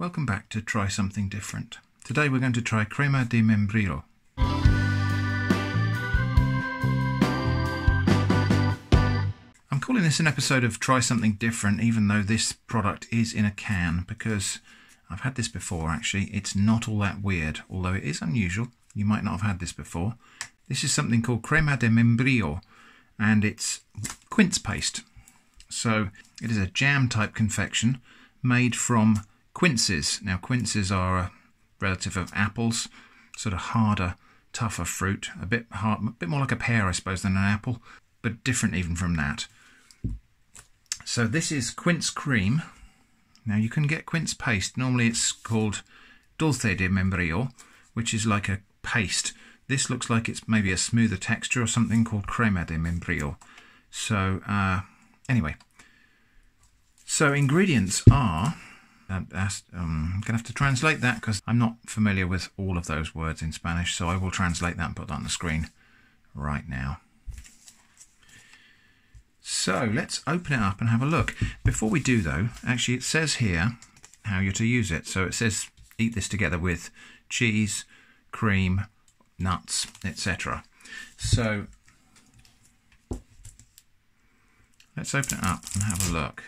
Welcome back to Try Something Different. Today we're going to try Crema De Membrillo. I'm calling this an episode of Try Something Different, even though this product is in a can, because I've had this before actually. It's not all that weird, although it is unusual. You might not have had this before. This is something called Crema De Membrillo, and it's quince paste. So it is a jam type confection made from quinces. Now quinces are a relative of apples, sort of harder, tougher fruit, a bit hard, a bit more like a pear I suppose than an apple, but different even from that. So this is quince cream. Now you can get quince paste. Normally it's called dulce de membrillo, which is like a paste. This looks like it's maybe a smoother texture or something called Crema de Membrillo. So anyway, so ingredients are, I'm going to have to translate that because I'm not familiar with all of those words in Spanish, so I will translate that and put that on the screen right now. So let's open it up and have a look. Before we do though, actually it says here how you're to use it. So it says eat this together with cheese, cream, nuts, etc. So let's open it up and have a look.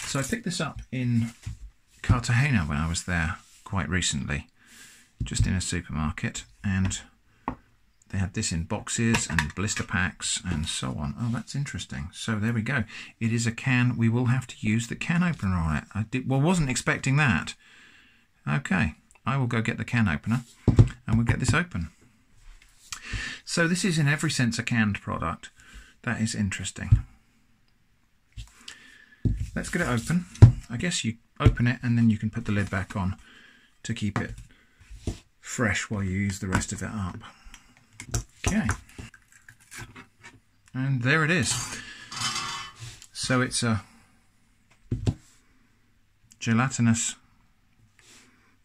So I picked this up in Cartagena when I was there quite recently, just in a supermarket, and they had this in boxes and blister packs and so on. Oh, that's interesting. So there we go. It is a can. We will have to use the can opener on it. Wasn't expecting that. Okay, I will go get the can opener and we'll get this open. So this is in every sense a canned product. That is interesting. Let's get it open. I guess you open it and then you can put the lid back on to keep it fresh while you use the rest of it up. Okay. And there it is. So it's a gelatinous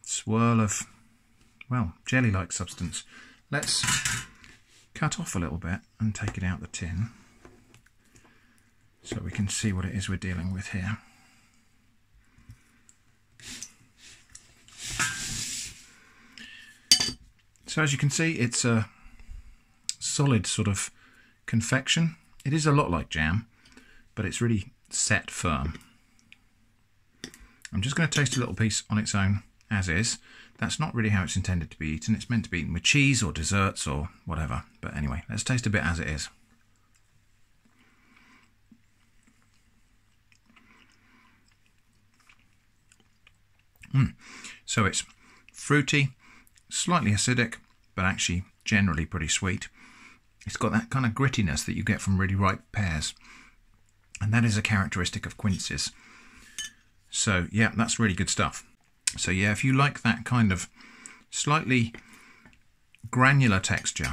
swirl of, well, jelly-like substance. Let's cut off a little bit and take it out the tin so we can see what it is we're dealing with here. So as you can see, it's a solid sort of confection. It is a lot like jam, but it's really set firm. I'm just going to taste a little piece on its own as is. That's not really how it's intended to be eaten. It's meant to be eaten with cheese or desserts or whatever. But anyway, let's taste a bit as it is. So it's fruity, slightly acidic, but actually generally pretty sweet. It's got that kind of grittiness that you get from really ripe pears, and that is a characteristic of quinces. So yeah, that's really good stuff. So yeah, if you like that kind of slightly granular texture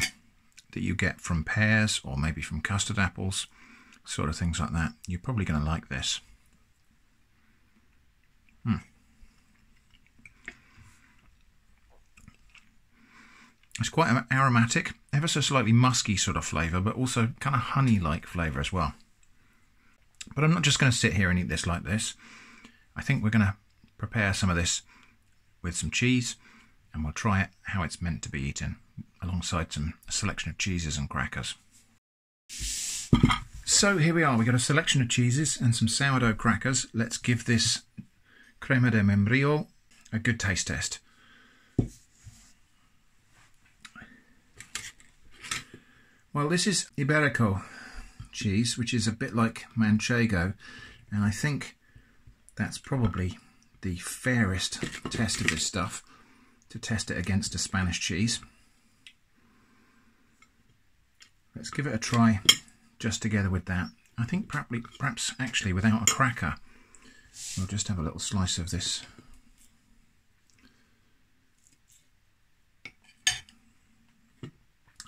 that you get from pears or maybe from custard apples, sort of things like that, you're probably going to like this. It's quite aromatic, ever so slightly musky sort of flavour, but also kind of honey-like flavour as well. But I'm not just going to sit here and eat this like this. I think we're going to prepare some of this with some cheese, and we'll try it how it's meant to be eaten, alongside a selection of cheeses and crackers. So here we are, we've got a selection of cheeses and some sourdough crackers. Let's give this Crema de Membrillo a good taste test. Well, this is Iberico cheese, which is a bit like Manchego, and I think that's probably the fairest test of this stuff, to test it against a Spanish cheese. Let's give it a try just together with that. I think perhaps actually without a cracker. We'll just have a little slice of this.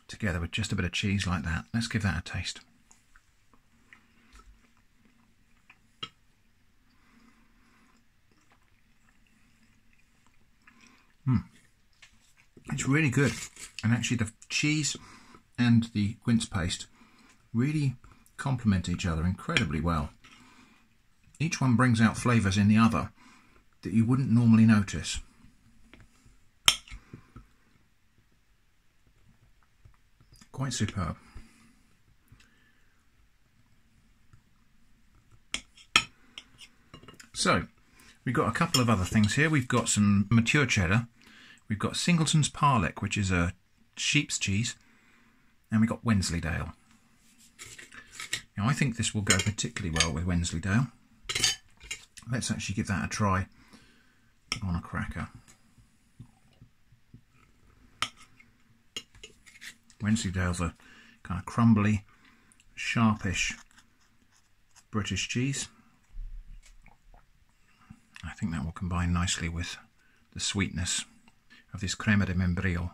Together with just a bit of cheese like that. Let's give that a taste. It's really good, and actually the cheese and the quince paste really complement each other incredibly well. Each one brings out flavours in the other that you wouldn't normally notice. Quite superb. So, we've got a couple of other things here. We've got some mature cheddar. We've got Singleton's Parlick, which is a sheep's cheese. And we've got Wensleydale. Now, I think this will go particularly well with Wensleydale. Let's actually give that a try on a cracker. Wensleydale's a kind of crumbly, sharpish British cheese. I think that will combine nicely with the sweetness of this Crema De Membrillo.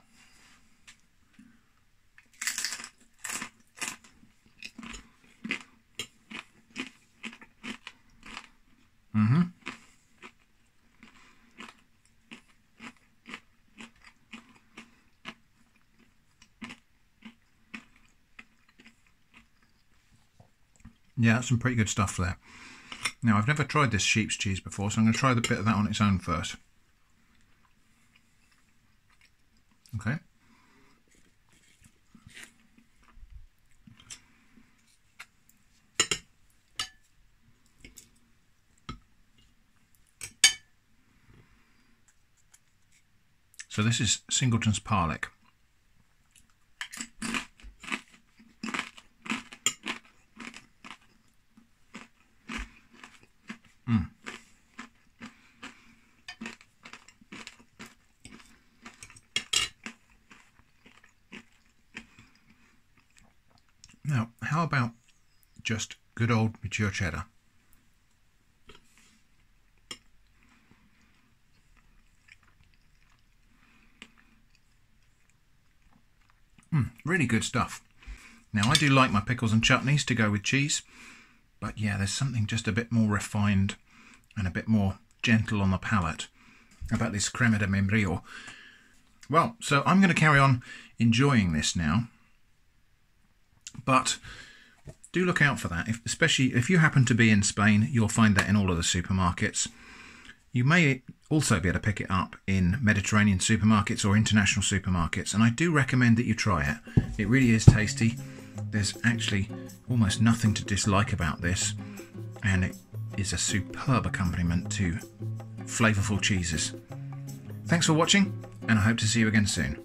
Yeah, that's some pretty good stuff there. Now, I've never tried this sheep's cheese before, so I'm going to try the bit of that on its own first. Okay. So this is Singleton's Parlick. Now, how about just good old mature cheddar? Really good stuff. Now, I do like my pickles and chutneys to go with cheese, but yeah, there's something just a bit more refined and a bit more gentle on the palate about this Crema De Membrillo. Well, so I'm going to carry on enjoying this now, but do look out for that. Especially if you happen to be in Spain, you'll find that in all of the supermarkets. You may also be able to pick it up in Mediterranean supermarkets or international supermarkets, and I do recommend that you try it. It really is tasty. There's actually almost nothing to dislike about this, and it is a superb accompaniment to flavourful cheeses. Thanks for watching, and I hope to see you again soon.